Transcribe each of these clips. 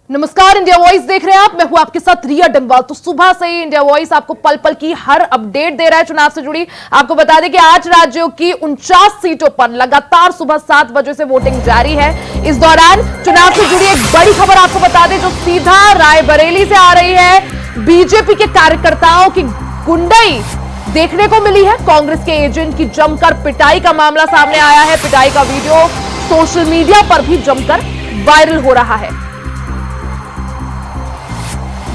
नमस्कार, India voice देख रहे हैं आप। मैं हूं आपके साथ रिया डंगवाल। तो सुबह से ही इंडिया वॉइस आपको पल पल की हर अपडेट दे रहा है चुनाव से जुड़ी। आपको बता दें कि 8 राज्यों की 49 सीटों पर लगातार सुबह 7 बजे से वोटिंग जारी है। इस दौरान चुनाव से जुड़ी एक बड़ी खबर आपको बता दें जो सीधा रायबरेली से आ रही है। बीजेपी के कार्यकर्ताओं की गुंडाई देखने को मिली है। कांग्रेस के एजेंट की जमकर पिटाई का मामला सामने आया है। पिटाई का वीडियो सोशल मीडिया पर भी जमकर वायरल हो रहा है।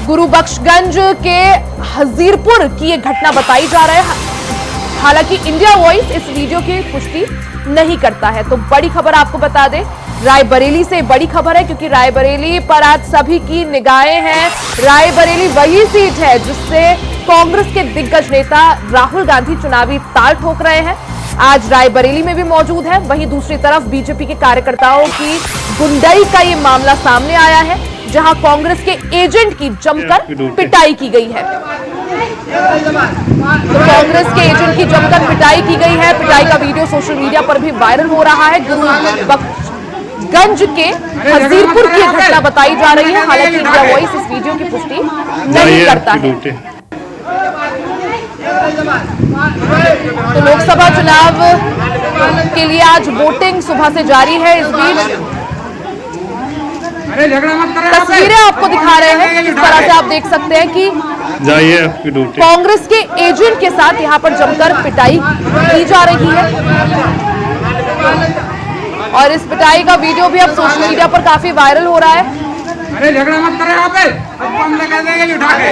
गुरुबख्शगंज के हजीरपुर की यह घटना बताई जा रहा है। हालांकि इंडिया वॉइस इस वीडियो की पुष्टि नहीं करता है। तो बड़ी खबर आपको बता दें, रायबरेली से बड़ी खबर है क्योंकि रायबरेली पर आज सभी की निगाहें हैं। रायबरेली वही सीट है जिससे कांग्रेस के दिग्गज नेता राहुल गांधी चुनावी ताल ठोक रहे हैं। आज रायबरेली में भी मौजूद है। वहीं दूसरी तरफ बीजेपी के कार्यकर्ताओं की गुंडाई का ये मामला सामने आया है, जहां कांग्रेस के एजेंट की जमकर पिटाई की गई है। तो कांग्रेस के एजेंट की जमकर पिटाई की गई है। पिटाई का वीडियो सोशल मीडिया पर भी वायरल हो रहा है। गुरुबख्शगंज के हजीरपुर की घटना बताई जा रही है। हालांकि इंडिया वॉइस इस वीडियो की पुष्टि नहीं करता है। तो लोकसभा चुनाव के लिए आज वोटिंग सुबह से जारी है। इस बीच तस्वीरें आपको दिखा रहे हैं। इस तरह से आप देख सकते हैं कि कांग्रेस के एजेंट के साथ यहां पर जमकर पिटाई की जा रही है। और इस पिटाई का वीडियो भी अब सोशल मीडिया पर काफी वायरल हो रहा है। अरे झगड़ा मत करो यहाँ पे, अब बंद कर देंगे उठा के।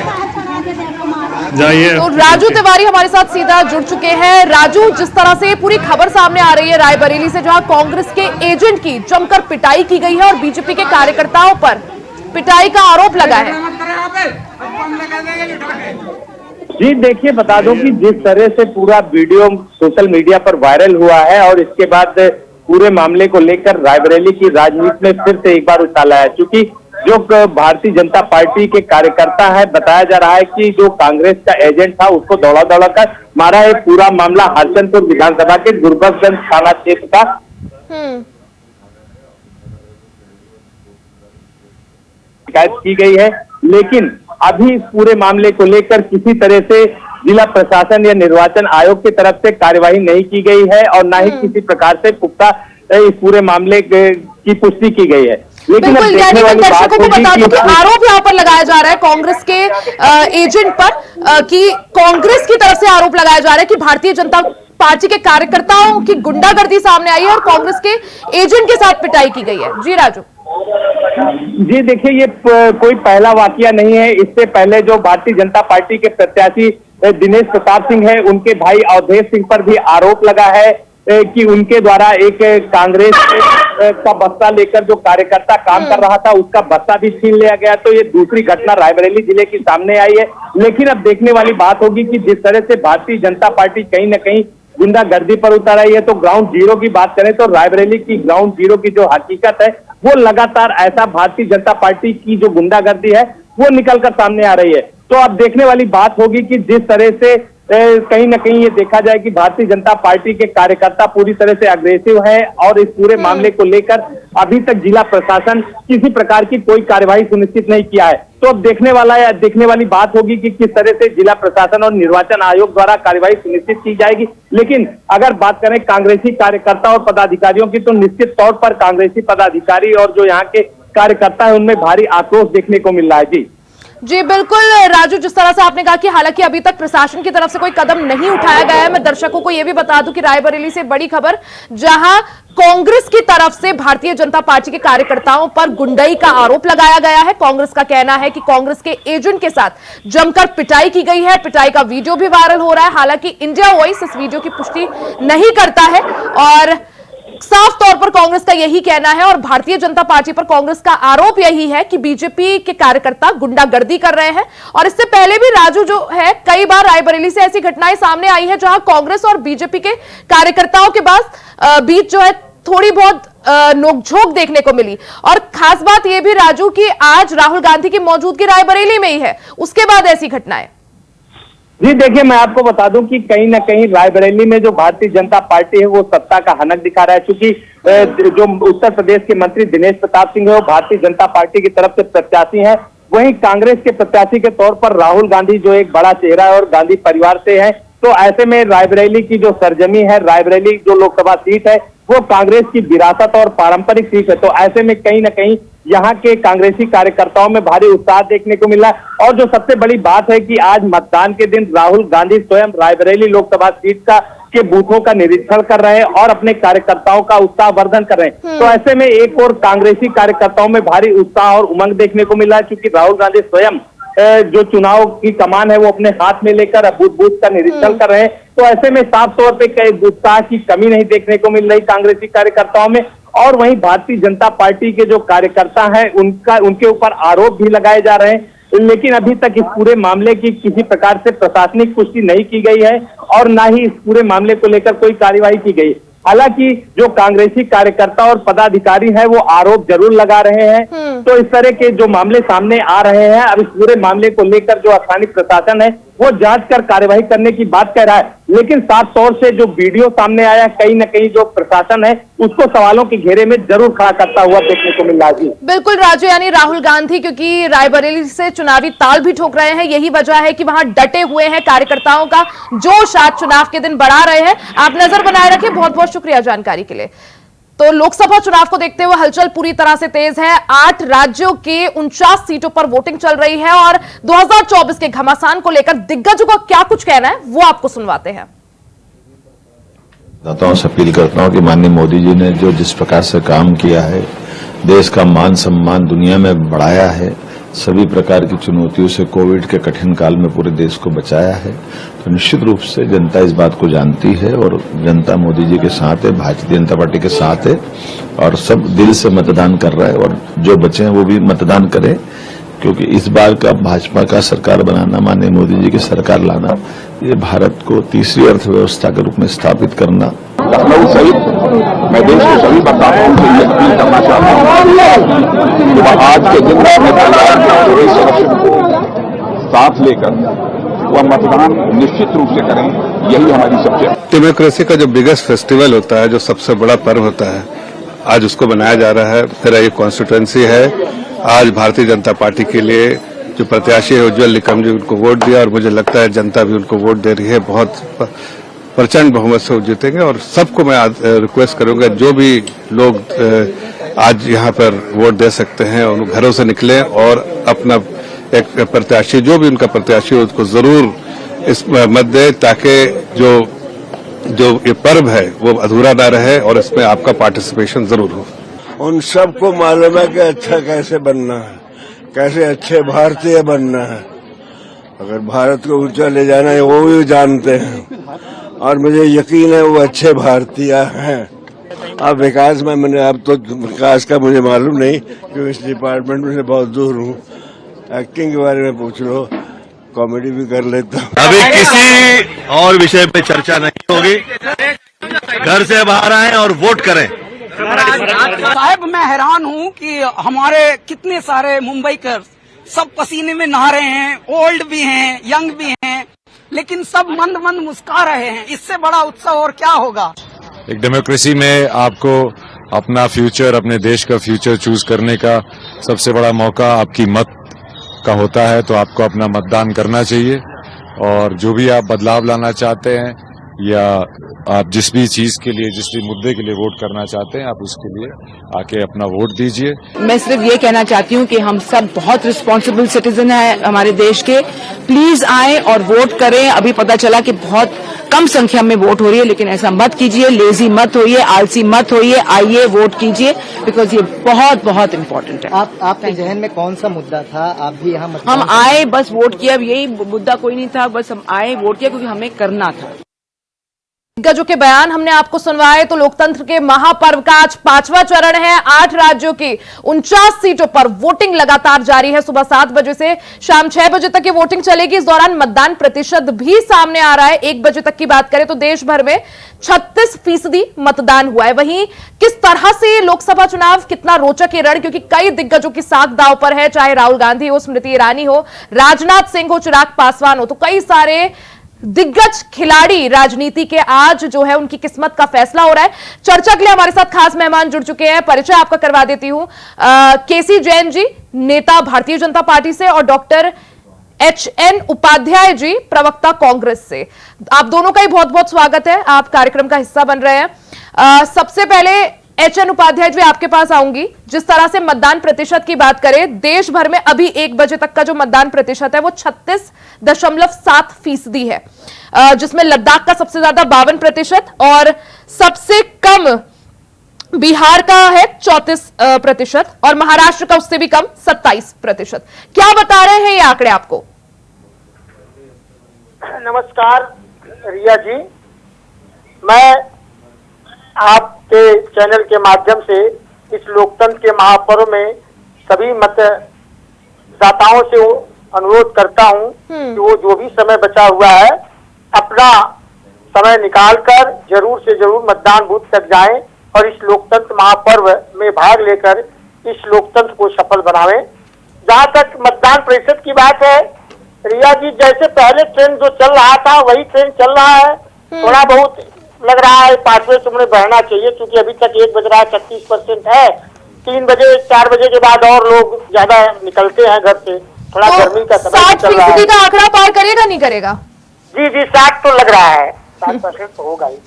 तो राजू तिवारी हमारे साथ सीधा जुड़ चुके हैं। राजू, जिस तरह से पूरी खबर सामने आ रही है रायबरेली से, जहां कांग्रेस के एजेंट की जमकर पिटाई की गई है और बीजेपी के कार्यकर्ताओं पर पिटाई का आरोप लगा है। जी देखिए, बता दूं कि जिस तरह से पूरा वीडियो सोशल मीडिया पर वायरल हुआ है और इसके बाद पूरे मामले को लेकर रायबरेली की राजनीति में फिर से एक बार उछाला है। क्योंकि जो भारतीय जनता पार्टी के कार्यकर्ता है, बताया जा रहा है कि जो कांग्रेस का एजेंट था उसको दौड़ा दौड़ा कर मारा है। पूरा मामला हरचंदपुर विधानसभा के गुरुबख्शगंज थाना क्षेत्र का शिकायत की गई है। लेकिन अभी पूरे मामले को लेकर किसी तरह से जिला प्रशासन या निर्वाचन आयोग की तरफ से कार्यवाही नहीं की गई है और न ही किसी प्रकार से पुख्ता इस पूरे मामले की पुष्टि की गई है। लेकिन बिल्कुल, यानी मैं दर्शकों को बता दूं कि आरोप यहाँ पर लगाया जा रहा है कांग्रेस के एजेंट पर कि कांग्रेस की तरफ से आरोप लगाया जा रहा है कि भारतीय जनता पार्टी के कार्यकर्ताओं की गुंडागर्दी सामने आई है और कांग्रेस के एजेंट के साथ पिटाई की गई है। जी राजू। जी देखिए, ये कोई पहला वाकया नहीं है। इससे पहले जो भारतीय जनता पार्टी के प्रत्याशी दिनेश प्रताप सिंह है, उनके भाई अवधेश सिंह पर भी आरोप लगा है कि उनके द्वारा एक कांग्रेस का बस्ता लेकर जो कार्यकर्ता काम कर रहा था उसका बस्ता भी छीन लिया गया। तो ये दूसरी घटना रायबरेली जिले की सामने आई है। लेकिन अब देखने वाली बात होगी कि जिस तरह से भारतीय जनता पार्टी कहीं न कहीं गुंडागर्दी पर उतर आई है, तो ग्राउंड जीरो की बात करें तो रायबरेली की ग्राउंड जीरो की जो हकीकत है वो लगातार ऐसा भारतीय जनता पार्टी की जो गुंडागर्दी है वो निकलकर सामने आ रही है। तो अब देखने वाली बात होगी कि जिस तरह से कहीं न कहीं ये देखा जाए कि भारतीय जनता पार्टी के कार्यकर्ता पूरी तरह से अग्रेसिव है और इस पूरे मामले को लेकर अभी तक जिला प्रशासन किसी प्रकार की कोई कार्यवाही सुनिश्चित नहीं किया है। तो अब देखने वाली बात होगी कि किस तरह से जिला प्रशासन और निर्वाचन आयोग द्वारा कार्यवाही सुनिश्चित की जाएगी। लेकिन अगर बात करें कांग्रेसी कार्यकर्ता और पदाधिकारियों की, तो निश्चित तौर पर कांग्रेसी पदाधिकारी और जो यहाँ के कार्यकर्ता है उनमें भारी आक्रोश देखने को मिल रहा है। जी बिल्कुल राजू, जिस तरह से आपने कहा कि हालांकि अभी तक प्रशासन की तरफ से कोई कदम नहीं उठाया गया है। मैं दर्शकों को यह भी बता दूं कि रायबरेली से बड़ी खबर, जहां कांग्रेस की तरफ से भारतीय जनता पार्टी के कार्यकर्ताओं पर गुंडाई का आरोप लगाया गया है। कांग्रेस का कहना है कि कांग्रेस के एजेंट के साथ जमकर पिटाई की गई है। पिटाई का वीडियो भी वायरल हो रहा है। हालांकि इंडिया वॉइस इस वीडियो की पुष्टि नहीं करता है और साफ तौर पर कांग्रेस का यही कहना है और भारतीय जनता पार्टी पर कांग्रेस का आरोप यही है कि बीजेपी के कार्यकर्ता गुंडागर्दी कर रहे हैं। और इससे पहले भी राजू जो है, कई बार रायबरेली से ऐसी घटनाएं सामने आई है जहां कांग्रेस और बीजेपी के कार्यकर्ताओं के बीच जो है थोड़ी बहुत नोकझोंक देखने को मिली। और खास बात यह भी राजू की आज राहुल गांधी की मौजूदगी रायबरेली में ही है, उसके बाद ऐसी घटनाएं। जी देखिए, मैं आपको बता दूं कि कहीं ना कहीं रायबरेली में जो भारतीय जनता पार्टी है वो सत्ता का हनक दिखा रहा है, क्योंकि जो उत्तर प्रदेश के मंत्री दिनेश प्रताप सिंह है वो भारतीय जनता पार्टी की तरफ से प्रत्याशी हैं। वहीं कांग्रेस के प्रत्याशी के तौर पर राहुल गांधी जो एक बड़ा चेहरा है और गांधी परिवार से है, तो ऐसे में रायबरेली की जो सरजमी है, रायबरेली जो लोकसभा सीट है वो कांग्रेस की विरासत और पारंपरिक सीट है। तो ऐसे में कहीं ना कहीं यहाँ के कांग्रेसी कार्यकर्ताओं में भारी उत्साह देखने को मिला। और जो सबसे बड़ी बात है कि आज मतदान के दिन राहुल गांधी स्वयं रायबरेली लोकसभा सीट के बूथों का निरीक्षण कर रहे हैं और अपने कार्यकर्ताओं का उत्साह वर्धन कर रहे हैं। तो ऐसे में एक और कांग्रेसी कार्यकर्ताओं में भारी उत्साह और उमंग देखने को मिला, क्योंकि राहुल गांधी स्वयं जो चुनाव की कमान है वो अपने हाथ में लेकर बूथ बूथ का निरीक्षण कर रहे हैं। तो ऐसे में साफ तौर पे कई उत्साह की कमी नहीं देखने को मिल रही कांग्रेसी कार्यकर्ताओं में। और वहीं भारतीय जनता पार्टी के जो कार्यकर्ता हैं उनके ऊपर आरोप भी लगाए जा रहे हैं, लेकिन अभी तक इस पूरे मामले की किसी प्रकार से प्रशासनिक पुष्टि नहीं की गई है और ना ही इस पूरे मामले को लेकर कोई कार्यवाही की गई। हालांकि जो कांग्रेसी कार्यकर्ता और पदाधिकारी हैं वो आरोप जरूर लगा रहे हैं। तो इस तरह के जो मामले सामने आ रहे हैं, अब इस पूरे मामले को लेकर जो स्थानीय प्रशासन है वो जांच कर कार्यवाही करने की बात कह रहा है, लेकिन साफ तौर से जो वीडियो सामने आया कहीं ना कहीं जो प्रशासन है उसको सवालों के घेरे में जरूर खड़ा करता हुआ देखने को मिल रहा है। बिल्कुल राजू, यानी राहुल गांधी क्योंकि रायबरेली से चुनावी ताल भी ठोक रहे हैं, यही वजह है कि वहां डटे हुए हैं, कार्यकर्ताओं का जोश आज चुनाव के दिन बढ़ा रहे हैं। आप नजर बनाए रखें। बहुत बहुत शुक्रिया जानकारी के लिए। तो लोकसभा चुनाव को देखते हुए हलचल पूरी तरह से तेज है। 8 राज्यों के 49 सीटों पर वोटिंग चल रही है और 2024 के घमासान को लेकर दिग्गजों का क्या कुछ कहना है वो आपको सुनवाते हैं। दाताओं से अपील करता हूं कि माननीय मोदी जी ने जो जिस प्रकार से काम किया है, देश का मान सम्मान दुनिया में बढ़ाया है, सभी प्रकार की चुनौतियों से कोविड के कठिन काल में पूरे देश को बचाया है, तो निश्चित रूप से जनता इस बात को जानती है और जनता मोदी जी के साथ है, भारतीय जनता पार्टी के साथ है और सब दिल से मतदान कर रहा है। और जो बचे हैं वो भी मतदान करें, क्योंकि इस बार का भाजपा का सरकार बनाना, माननीय मोदी जी की सरकार लाना, ये भारत को तीसरी अर्थव्यवस्था के रूप में स्थापित करना। लखनऊ सहित मैं देश के सभी मतदाताओं से ये अपील करना चाहता हूं कि वह आज के दिन अपने परिवार के पूरे सदस्यों को साथ लेकर वह मतदान निश्चित रूप से करें। यही हमारी सबसे डेमोक्रेसी का जो बिगेस्ट फेस्टिवल होता है, जो सबसे बड़ा पर्व होता है, आज उसको बनाया जा रहा है। मेरा ये कॉन्स्टिट्यूएंसी है। आज भारतीय जनता पार्टी के लिए जो प्रत्याशी है उज्जवल निकम जी, उनको वोट दिया और मुझे लगता है जनता भी उनको वोट दे रही है। बहुत प्रचंड बहुमत से जीतेंगे और सबको मैं रिक्वेस्ट करूंगा जो भी लोग आज यहाँ पर वोट दे सकते हैं उन घरों से निकलें और अपना एक प्रत्याशी, जो भी उनका प्रत्याशी हो, उसको जरूर इस मत दे, ताकि जो ये पर्व है वो अधूरा ना रहे और इसमें आपका पार्टिसिपेशन जरूर हो। उन सबको मालूम है कि अच्छा कैसे बनना है, कैसे अच्छे भारतीय बनना है। अगर भारत को ऊंचा ले जाना है वो भी जानते हैं और मुझे यकीन है वो अच्छे भारतीय हैं। अब विकास में मैंने, अब तो विकास का मुझे मालूम नहीं क्योंकि इस डिपार्टमेंट में से बहुत दूर हूँ। एक्टिंग के बारे में पूछ लो, कॉमेडी भी कर लेता हूँ। अभी किसी और विषय पे चर्चा नहीं होगी। घर से बाहर आएं और वोट करें। साहब मैं हैरान हूँ कि हमारे कितने सारे मुंबईकर सब पसीने में नहा रहे हैं, ओल्ड भी हैं, यंग भी हैं, लेकिन सब मंद मंद मुस्कुरा रहे हैं। इससे बड़ा उत्सव और क्या होगा। एक डेमोक्रेसी में आपको अपना फ्यूचर, अपने देश का फ्यूचर चूज करने का सबसे बड़ा मौका आपकी मत का होता है, तो आपको अपना मतदान करना चाहिए। और जो भी आप बदलाव लाना चाहते हैं या आप जिस भी चीज के लिए, जिस भी मुद्दे के लिए वोट करना चाहते हैं, आप उसके लिए आके अपना वोट दीजिए। मैं सिर्फ ये कहना चाहती हूँ कि हम सब बहुत रिस्पॉन्सिबल सिटीजन हैं हमारे देश के। प्लीज आए और वोट करें। अभी पता चला कि बहुत कम संख्या में वोट हो रही है, लेकिन ऐसा मत कीजिए, लेजी मत होइए, आलसी मत होइए। आइए वोट कीजिए, बिकॉज ये बहुत बहुत इम्पोर्टेंट है। आपके जहन में कौन सा मुद्दा था? आप भी यहाँ हम आए, बस वोट किया। यही मुद्दा कोई नहीं था, बस हम आए, वोट किया क्योंकि हमें करना था। दिग्गजों के बयान हमने आपको सुनवाए। तो लोकतंत्र के महापर्व का आज 5वां चरण है। 8 राज्यों की 49 सीटों पर वोटिंग लगातार जारी है। सुबह 7 बजे से शाम 6 बजे तक ये वोटिंग चलेगी। इस दौरान मतदान प्रतिशत भी सामने आ रहा है। 1 बजे तक की बात करें तो देश भर में 36% मतदान हुआ है। वहीं किस तरह से लोकसभा चुनाव, कितना रोचक ये रण, क्योंकि कई दिग्गजों की साख दांव पर है, चाहे राहुल गांधी हो, स्मृति ईरानी हो, राजनाथ सिंह हो, चिराग पासवान हो, तो कई सारे दिग्गज खिलाड़ी राजनीति के आज जो है उनकी किस्मत का फैसला हो रहा है। चर्चा के लिए हमारे साथ खास मेहमान जुड़ चुके हैं, परिचय आपका करवा देती हूं। केसी जैन जी, नेता भारतीय जनता पार्टी से, और डॉक्टर HN उपाध्याय जी, प्रवक्ता कांग्रेस से। आप दोनों का ही बहुत बहुत स्वागत है, आप कार्यक्रम का हिस्सा बन रहे हैं। सबसे पहले HN उपाध्याय जी आपके पास आऊंगी। जिस तरह से मतदान प्रतिशत की बात करें, देश भर में अभी 1 बजे तक का जो मतदान प्रतिशत है वो 36.7% है, जिसमें लद्दाख का सबसे ज्यादा 52% और सबसे कम बिहार का है 34% और महाराष्ट्र का उससे भी कम 27%। क्या बता रहे हैं ये आंकड़े आपको? नमस्कार रिया जी, मैं आपके चैनल के माध्यम से इस लोकतंत्र के महापर्व में सभी मतदाताओं से अनुरोध करता हूं कि वो जो भी समय बचा हुआ है अपना समय निकालकर जरूर से जरूर मतदान बूथ तक जाएं और इस लोकतंत्र महापर्व में भाग लेकर इस लोकतंत्र को सफल बनावें। जहां तक मतदान प्रतिशत की बात है रिया जी, जैसे पहले ट्रेंड जो चल रहा था वही ट्रेंड चल रहा है। थोड़ा बहुत लग रहा है 5वें तुमने बढ़ना चाहिए, क्योंकि अभी तक 1 बज रहा है, 36% है। 3 बजे 4 बजे के बाद और लोग ज्यादा निकलते हैं घर से, थोड़ा गर्मी का समय चल रहा है। 60% का आंकड़ा पार करेगा नहीं करेगा? जी 60 तो लग रहा है, 60% तो होगा ही।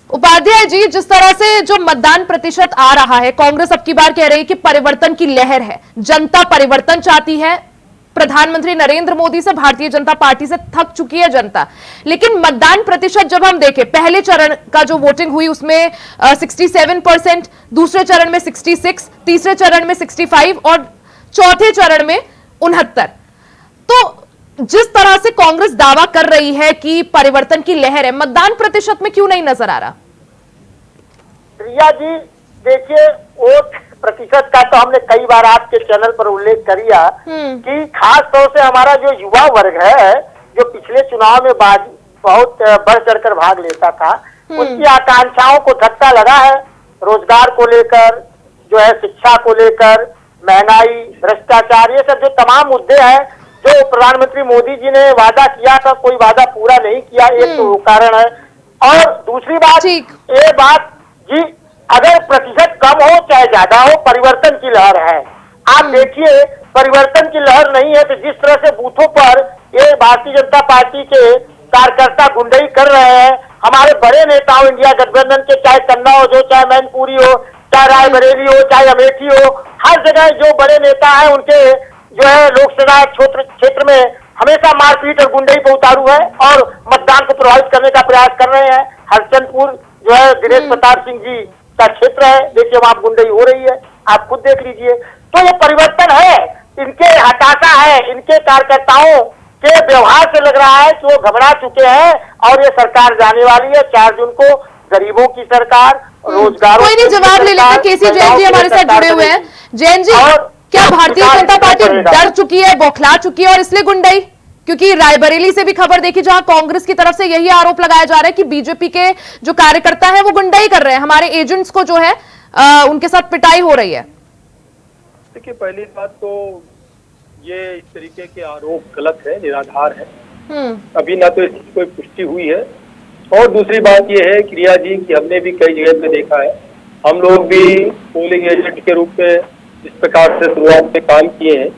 उपाध्याय जी, जिस तरह से जो मतदान प्रतिशत आ रहा है, कांग्रेस अब की बार कह रही है कि परिवर्तन की लहर है, जनता परिवर्तन चाहती है। प्रधानमंत्री नरेंद्र मोदी से, भारतीय जनता पार्टी से थक चुकी है जनता। लेकिन मतदान प्रतिशत जब हम देखें, पहले चरण का जो वोटिंग हुई उसमें 67%, दूसरे चरण में 66, तीसरे चरण में 65 और चौथे चरण में 69। तो जिस तरह से कांग्रेस दावा कर रही है कि परिवर्तन की लहर है, मतदान प्रतिशत में क्यों नहीं नजर आ रहा? रिया जी देखिए, वोट प्रतिशत का तो हमने कई बार आपके चैनल पर उल्लेख किया कि खास तौर से हमारा जो युवा वर्ग है, जो पिछले चुनाव में बहुत बढ़ चढ़कर भाग लेता था, उसकी आकांक्षाओं को धक्का लगा है। रोजगार को लेकर, जो है शिक्षा को लेकर, महंगाई, भ्रष्टाचार, ये सब जो तमाम मुद्दे हैं जो प्रधानमंत्री मोदी जी ने वादा किया था, कोई वादा पूरा नहीं किया, एक तो वो कारण है। और दूसरी बात, ये बात जी, अगर प्रतिशत कम हो चाहे ज्यादा हो, परिवर्तन की लहर है। आप देखिए, परिवर्तन की लहर नहीं है तो जिस तरह से बूथों पर ये भारतीय जनता पार्टी के कार्यकर्ता गुंडई कर रहे हैं, हमारे बड़े नेताओं इंडिया गठबंधन के, चाहे तन्ना हो, जो चाहे मैनपुरी हो, चाहे रायबरेली हो, चाहे अमेठी हो, हर जगह जो बड़े नेता है उनके जो है लोकसभा क्षेत्र में हमेशा मारपीट और गुंडई पर उतारू है और मतदान को प्रभावित करने का प्रयास कर रहे हैं। हरचंदपुर जो है दिनेश प्रताप सिंह जी का क्षेत्र है, देखिए वहां गुंडई हो रही है, आप खुद देख लीजिए। तो ये परिवर्तन है, इनके हताशा है, इनके कार्यकर्ताओं के व्यवहार से लग रहा है कि वो घबरा चुके हैं और ये सरकार जाने वाली है 4 जून को। गरीबों की सरकार, रोजगार। कोई नहीं, जवाब ले लेते। केसी जैन जी हमारे साथ जुड़े हुए हैं। जैन जी, क्या भारतीय जनता पार्टी डर चुकी है, बौखला चुकी है और इसलिए गुंडई? क्योंकि रायबरेली से भी खबर देखी, जहां कांग्रेस की तरफ से यही आरोप लगाया जा रहा है कि बीजेपी के जो कार्यकर्ता है वो गुंडाई कर रहे हैं, हमारे एजेंट्स को जो है उनके साथ पिटाई हो रही है। देखिए, पहली बात तो ये इस तरीके के आरोप गलत है, निराधार है। अभी ना तो इसकी कोई पुष्टि हुई है, और दूसरी बात ये है कि रिया जी कि हमने भी कई जगह पे देखा है, हम लोग भी पोलिंग एजेंट के रूप में जिस प्रकार से शुरुआत में काम किए हैं,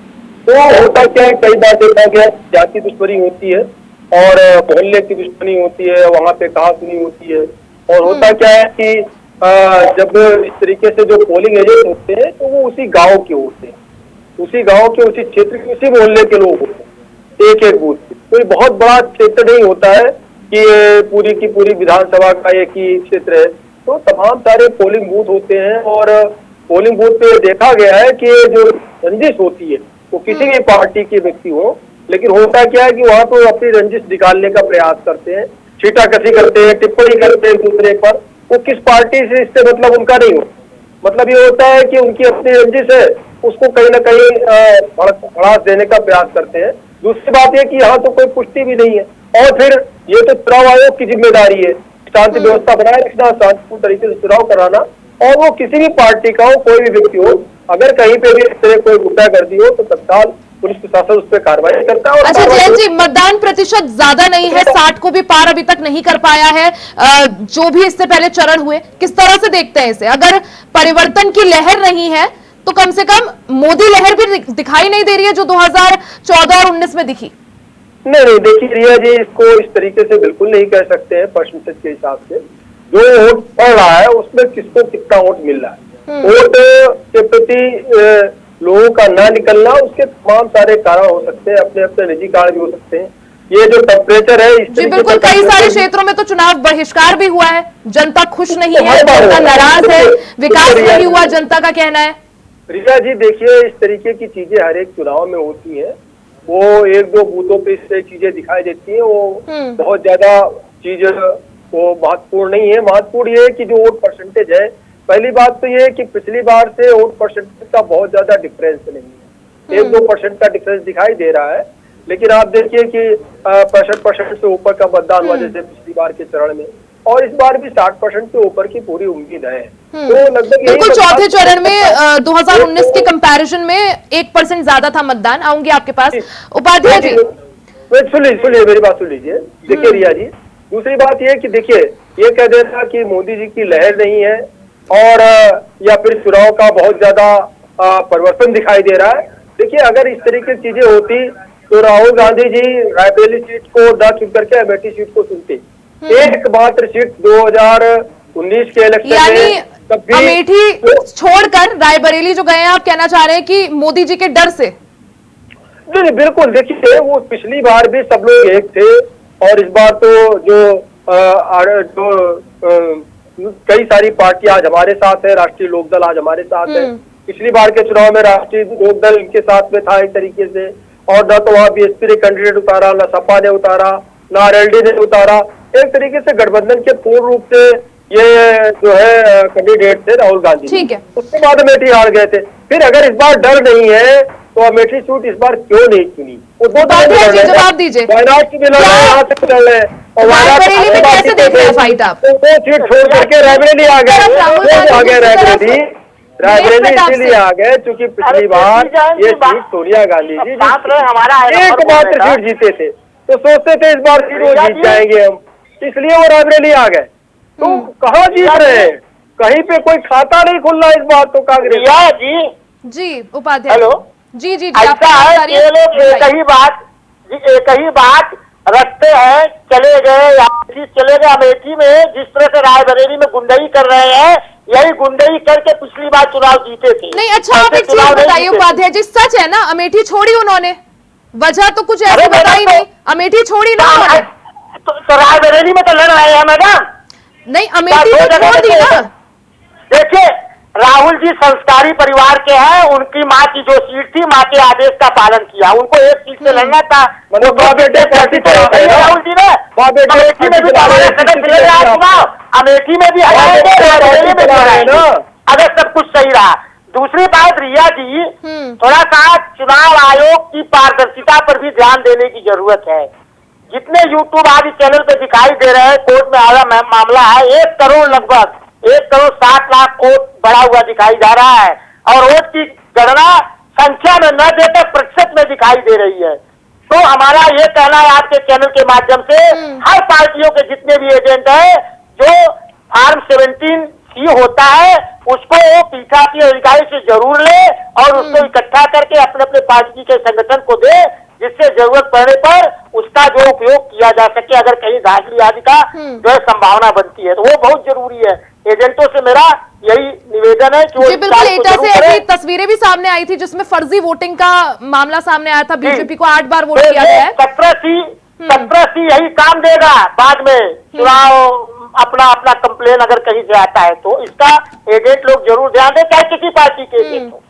तो होता क्या है, कई बार देखा गया जाति दुश्मनी होती है और मोहल्ले की दुश्मनी होती है, वहाँ पे कहा सुनी होती है। और होता क्या है कि जब इस तरीके से जो पोलिंग एजेंट होते हैं तो वो उसी गांव के होते हैं, उसी गांव के, उसी क्षेत्र के, उसी मोहल्ले के लोग होते हैं, एक एक बूथ पे। कोई बहुत बड़ा क्षेत्र नहीं होता है कि ये पूरी की पूरी विधानसभा का एक ही क्षेत्र है, तो तमाम सारे पोलिंग बूथ होते हैं। और पोलिंग बूथ पे देखा गया है कि जो रंजिश होती है वो किसी भी पार्टी के व्यक्ति हो, लेकिन होता क्या है कि वहाँ तो अपनी रंजिश निकालने का प्रयास करते हैं, छीटाकसी करते हैं, टिप्पणी करते हैं दूसरे पर। वो किस पार्टी से इससे मतलब उनका नहीं हो, मतलब ये होता है कि उनकी अपनी रंजिश है, उसको कहीं ना कहीं भड़ास देने का प्रयास करते हैं। दूसरी बात यह कि यहाँ तो कोई पुष्टि भी नहीं है, और फिर ये तो चुनाव आयोग की जिम्मेदारी है शांति व्यवस्था बनाए रखना, शांतिपूर्ण तरीके से चुनाव कराना। और वो किसी भी पार्टी का हो, कोई भी व्यक्ति हो, अगर कहीं पे भी इस तरह कोई गुंडागर्दी हो तो तत्काल पुलिस प्रशासन उस पर कार्रवाई करता है। अच्छा जयंत जी, मतदान प्रतिशत ज्यादा नहीं है, 60 को भी पार अभी तक नहीं कर पाया है जो भी इससे पहले चरण हुए, किस तरह से देखते हैं इसे? अगर परिवर्तन की लहर नहीं है तो कम से कम मोदी लहर भी दिखाई नहीं दे रही है जो 2014 और 19 में दिखी। नहीं देखिए रिया जी, इसको इस तरीके से बिल्कुल नहीं कह सकते हैं। परसेंटेज के हिसाब से जो वोट पड़ रहा है उसमें किसको कितना वोट मिल रहा है, वोट के प्रति लोगों का ना निकलना, उसके तमाम सारे कारण हो सकते हैं, अपने अपने निजी कारण भी हो सकते हैं। ये जो टेम्परेचर है जी बिल्कुल, कई सारे क्षेत्रों में तो चुनाव बहिष्कार भी हुआ है, जनता खुश नहीं है, जनता नाराज है, विकास नहीं हुआ, जनता का कहना है। रिया जी देखिए, इस तरीके की चीजें हर एक चुनाव में होती हैं। वो एक दो बूथों पे इस चीजें दिखाई देती हैं, वो बहुत ज्यादा चीज वो महत्वपूर्ण नहीं है। महत्वपूर्ण ये है कि जो वोट परसेंटेज है, पहली बात तो ये है कि पिछली बार से वोट परसेंटेज का बहुत ज्यादा डिफरेंस नहीं है, 1-2% का डिफरेंस दिखाई दे रहा है। लेकिन आप देखिए कि 65% से ऊपर का मतदान हुआ जैसे पिछली बार के चरण में, और इस बार भी 60% से ऊपर की पूरी उम्मीद है। तो लगभग बिल्कुल चौथे चरण में 2019 के कंपैरिजन में 1% ज्यादा था मतदान। आऊंगी आपके पास। उपाध्याय जी सुनिए मेरी बात सुन लीजिए। देखिए रिया जी, दूसरी बात ये कि देखिए, ये कह देना कि मोदी जी की लहर नहीं है और या फिर चुनाव का बहुत ज्यादा परिवर्तन दिखाई दे रहा है। देखिए, अगर इस तरीके की चीजें होती तो राहुल गांधी जी रायबरेली सीट को न चुन करके अमेठी सीट को चुनते। एकमात्र सीट 2019 के इलेक्शन में अमेठी छोड़कर रायबरेली जो गए हैं, आप कहना चाह रहे हैं कि मोदी जी के डर से? नहीं बिल्कुल, देखिए वो पिछली बार भी सब लोग एक थे और इस बार तो जो कई सारी पार्टियां आज हमारे साथ है, राष्ट्रीय लोकदल आज हमारे साथ है। पिछली बार के चुनाव में राष्ट्रीय लोकदल इनके साथ में था एक तरीके से, और न तो वहाँ बीएसपी ने कैंडिडेट उतारा, न सपा ने उतारा, न आरएलडी ने उतारा। एक तरीके से गठबंधन के पूर्ण रूप से ये जो है कैंडिडेट थे राहुल गांधी। ठीक है। उसके बाद अमेठी हार गए थे। फिर अगर इस बार डर नहीं है तो अमेठी सीट इस बार क्यों नहीं चुनी? वो दो जवाब दीजिए। वायनाड की लड़ रहे, यहाँ से लड़ रहे, और रायबरेली में कैसे देख रहे हैं फाइट आप? वो सीट छोड़ करके रायबरेली आ गए, रायबरेली इसीलिए आ गए क्योंकि पिछली बार ये सीट सोनिया गांधी जी एकमात्र सीट जीते थे, तो सोचते थे इस बार सीट वो जीत जाएंगे हम, इसलिए वो रायबरेली आ गए। तो कहाँ जीत रहे हैं? कहीं पे कोई खाता नहीं खुल रहा इस बार तो कांग्रेस जी। उपाध्याय हेलो जी जी ऐसा है कि ये लोग एक ही बात रखते हैं, चले गए अमेठी में जिस तरह से रायबरेली में गुंडई कर रहे हैं, यही गुंडई करके पिछली बार चुनाव जीते थे। नहीं अच्छा, आप एक चीज बताइए उपाध्याय जी, सच है ना अमेठी छोड़ी उन्होंने? वजह तो कुछ ऐसे बताई नहीं, अमेठी छोड़ी ना उन्होंने। तो रायबरेली में तो लड़ रहे हैं मैडम। नहीं, अमेठी तो छोड़ दी ना। देखिए, राहुल जी संस्कारी परिवार के हैं, उनकी माँ की जो सीट थी, माँ के आदेश का पालन किया, उनको एक सीट से लड़ना था। मतलब राहुल जी ने अमेठी में भी चुनाव, अमेठी में भी अगर सब कुछ सही रहा। दूसरी बात रिया जी, थोड़ा सा चुनाव आयोग की पारदर्शिता पर भी ध्यान देने की जरूरत है। जितने यूट्यूब आदि चैनल पे दिखाई दे रहे हैं, कोर्ट में आया मामला है, 1 करोड़ लगभग 1,60,00,000 वोट बढ़ा हुआ दिखाई जा रहा है, और वोट की गणना संख्या में न देकर प्रतिशत में दिखाई दे रही है। तो हमारा ये कहना है आपके चैनल के माध्यम से, हर पार्टियों के जितने भी एजेंट हैं, जो फॉर्म 17C होता है उसको वो पीठासीन अधिकारी से जरूर ले और उसको इकट्ठा करके अपने अपने पार्टी के संगठन को दे, जिससे जरूरत पड़ने पर उसका जो उपयोग किया जा सके, अगर कहीं धांधली आदि का जो है संभावना बनती है तो वो बहुत जरूरी है। एजेंटों से मेरा यही निवेदन है कि बिल्कुल एटा से ऐसी तस्वीरें भी सामने आई थी जिसमें फर्जी वोटिंग का मामला सामने आया था, बीजेपी को 8 बार वोट किया गया है। 17C यही काम देगा बाद में चुनाव, अपना कंप्लेन अगर कहीं से आता है तो इसका एजेंट लोग जरूर ध्यान दें, चाहे किसी पार्टी के एजेंट हो।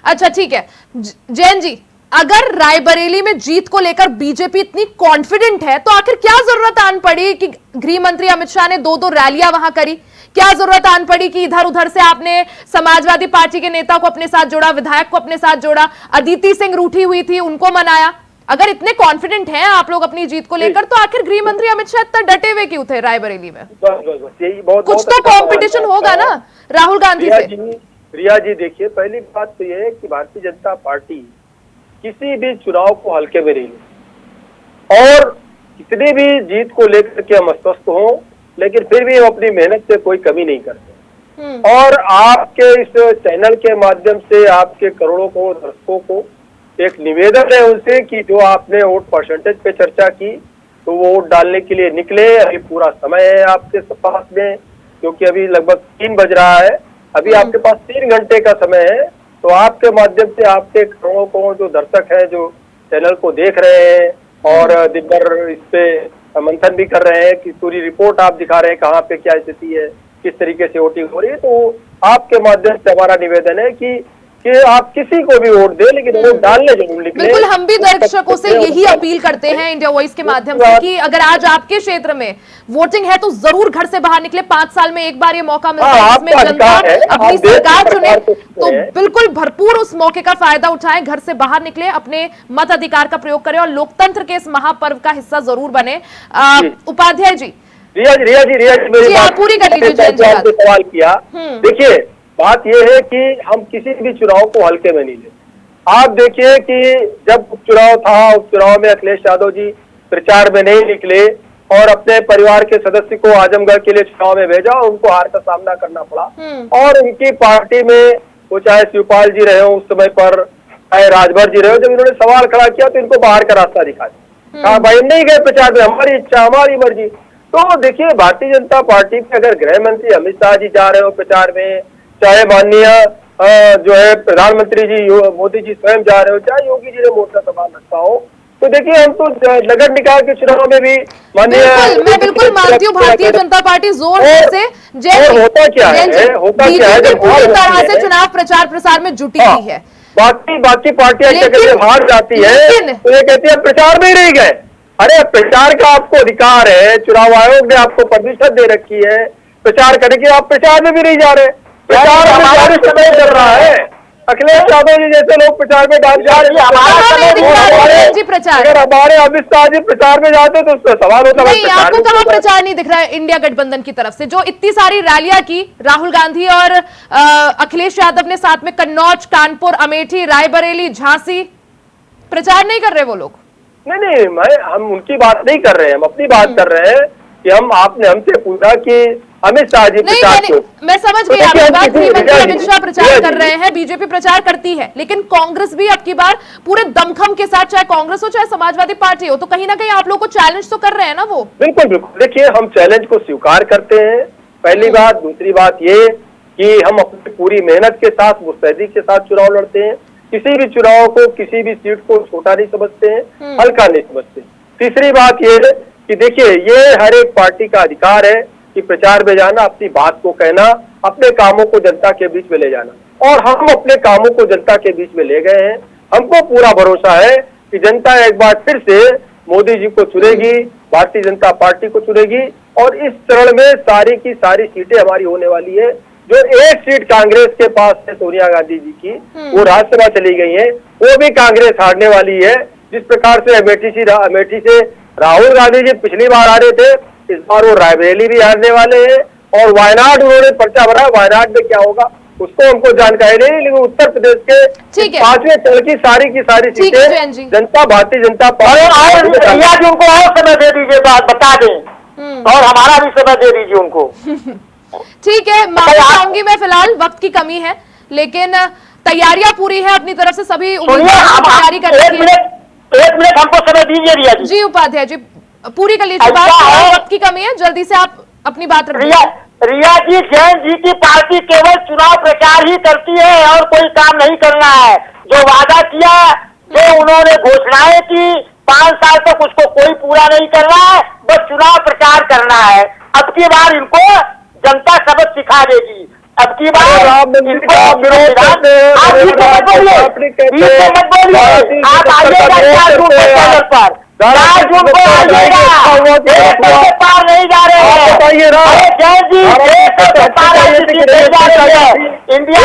अच्छा ठीक है जैन जी, अगर रायबरेली में जीत को लेकर बीजेपी इतनी कॉन्फिडेंट है तो आखिर क्या जरूरत आन पड़ी कि गृह मंत्री अमित शाह ने 2-2 रैलियां वहां करी? क्या जरूरत आन पड़ी कि इधर उधर से आपने समाजवादी पार्टी के नेता को अपने साथ जोड़ा, विधायक को अपने साथ जोड़ा, अदिति सिंह रूठी हुई थी उनको मनाया? अगर इतने कॉन्फिडेंट हैं आप लोग अपनी जीत को लेकर तो आखिर गृह मंत्री अमित शाह इतना डटे हुए क्यों थे रायबरेली में? कुछ तो कॉम्पिटिशन होगा ना राहुल गांधी से। रिया जी देखिए, पहली बात तो यह है कि भारतीय जनता पार्टी किसी भी चुनाव को हल्के में नहीं लें और कितनी भी जीत को लेकर के हम अस्वस्थ हों, लेकिन फिर भी हम अपनी मेहनत से कोई कमी नहीं करते। और आपके इस चैनल के माध्यम से आपके करोड़ों को दर्शकों को एक निवेदन है उनसे कि जो आपने वोट परसेंटेज पे चर्चा की, तो वो वोट डालने के लिए निकले। अभी पूरा समय है आपके पास में, क्योंकि अभी लगभग 3 बज रहा है, अभी आपके पास 3 घंटे का समय है। तो आपके माध्यम से आपके करोड़ों को जो दर्शक हैं, जो चैनल को देख रहे हैं और दिन भर इस पे मंथन भी कर रहे हैं कि पूरी रिपोर्ट आप दिखा रहे हैं कहाँ पे क्या स्थिति है, किस तरीके से वोटिंग हो रही है, तो आपके माध्यम से हमारा निवेदन है कि आप किसी को भी वोट दें, लेकिन वोट डालने जरूर निकले। बिल्कुल, हम भी दर्शकों से यही अपील करते हैं इंडिया वॉइस के माध्यम से कि अगर आज आपके क्षेत्र में वोटिंग है तो जरूर घर से बाहर निकले। 5 साल में एक बार ये मौका मिलता है जिसमें जनता अपनी सरकार चुने, तो बिल्कुल भरपूर उस मौके का फायदा उठाएं, घर से बाहर निकले, अपने मत अधिकार का प्रयोग करें और लोकतंत्र के इस महापर्व का हिस्सा जरूर बने। उपाध्याय जी, रिया जी आप पूरी कर लीजिए। सवाल किया, देखिए बात यह है कि हम किसी भी चुनाव को हल्के में नहीं लेते। आप देखिए कि जब उपचुनाव था, उपचुनाव में अखिलेश यादव जी प्रचार में नहीं निकले और अपने परिवार के सदस्य को आजमगढ़ के लिए चुनाव में भेजा और उनको हार का सामना करना पड़ा। और उनकी पार्टी में वो चाहे शिवपाल जी रहे हो उस समय पर, चाहे राजभर जी रहे हो, जब इन्होंने सवाल खड़ा किया तो इनको बाहर का रास्ता दिखा दिया, कहा भाई नहीं गए प्रचार में, हमारी इच्छा हमारी मर्जी। तो देखिए भारतीय जनता पार्टी के अगर गृह मंत्री अमित शाह जी जा रहे हो प्रचार में, चाहे माननीय जो है प्रधानमंत्री जी मोदी जी स्वयं जा रहे हो, चाहे योगी जी ने मोर्चा संभाल रखा हो, तो देखिए हम तो नगर निकाय के चुनाव में भी माननीय, मैं बिल्कुल मानती हूँ भारतीय जनता पार्टी जोर से होता क्या है पूरी तरह से चुनाव प्रचार प्रसार में जुटी हुई है। बाकी पार्टियां क्या कहती है, हार जाती है तो ये कहती है प्रचार में ही रह गए। अरे प्रचार का आपको अधिकार है, चुनाव आयोग ने आपको परमिशन दे रखी है प्रचार करने की, आप प्रचार में भी नहीं जा रहे। प्रचार हमारे समय चल रहा है, अखिलेश यादव जी जैसे लोग प्रचार में डाल जा रहे हैं। अगर हमारे अमित शाह जी प्रचार में जाते तो उसका सवाल होता है। आपको कहाँ प्रचार नहीं दिख रहा है इंडिया गठबंधन की तरफ से? जो इतनी सारी रैलियां की राहुल गांधी और अखिलेश यादव ने साथ में, कन्नौज, कानपुर, अमेठी, रायबरेली, झांसी, प्रचार नहीं कर रहे वो लोग? नहीं, हम उनकी बात नहीं कर रहे हैं, हम अपनी बात कर रहे हैं कि आपने हमसे पूछा कि अमित शाह जी प्रचार, मैं समझ गई आपकी बात। गृहमंत्री अमित शाह प्रचार कर रहे हैं, बीजेपी प्रचार करती है, लेकिन कांग्रेस भी अब की बार पूरे दमखम के साथ, चाहे कांग्रेस हो चाहे समाजवादी पार्टी हो, तो कहीं ना कहीं आप लोग को चैलेंज तो कर रहे हैं ना वो? बिल्कुल, देखिए हम चैलेंज को स्वीकार करते हैं, पहली बात। दूसरी बात ये कि हम अपनी पूरी मेहनत के साथ, मुस्तैदी के साथ चुनाव लड़ते हैं। किसी भी चुनाव को, किसी भी सीट को छोटा नहीं समझते हैं, हल्का नहीं समझते। तीसरी बात ये है कि देखिए ये हर एक पार्टी का अधिकार है कि प्रचार में जाना, अपनी बात को कहना, अपने कामों को जनता के बीच में ले जाना, और हम अपने कामों को जनता के बीच में ले गए हैं। हमको पूरा भरोसा है कि जनता एक बार फिर से मोदी जी को चुनेगी, भारतीय जनता पार्टी को चुनेगी, और इस चरण में सारी की सारी सीटें हमारी होने वाली है। जो एक सीट कांग्रेस के पास है सोनिया गांधी जी की, वो राज्यसभा चली गई है, वो भी कांग्रेस हारने वाली है। जिस प्रकार से अमेठी से राहुल गांधी जी पिछली बार हारे थे, इस बार वो रायबरेली भी हारने वाले हैं, और वायनाड उन्होंने पर्चा भरा, वायनाड में क्या होगा उसको हमको जानकारी नहीं, लेकिन उत्तर प्रदेश के 5वें चरण की सारी सीटें जनता, भारतीय जनता पार्टी उनको और समय दे दीजिए, बता दें, और हमारा भी समय दे दीजिए उनको। ठीक है, माफी चाहूंगी मैं, फिलहाल वक्त की कमी है, लेकिन तैयारियां पूरी है अपनी तरफ से, सभी तैयारी कर रही है। 1 मिनट हमको समय दीजिए रिया जी। जी उपाध्याय जी, पूरी कर लीजिए बात, वक्त की कमी है, जल्दी से आप अपनी बात रखिए। रिया जी, जैन जी की पार्टी केवल चुनाव प्रचार ही करती है और कोई काम नहीं करना है। जो वादा किया, जो उन्होंने घोषणाएं की, 5 साल तक उसको कोई पूरा नहीं कर रहा है, बस चुनाव प्रचार करना है। अब की बार इनको जनता सबक सिखा देगी। अब की बार आप मत बोलिए, आप आइएगा 4 जून पर, 4 जून को आइएगा, पार नहीं जा रहे हैं। जैन जी पार जा रहे हैं, इंडिया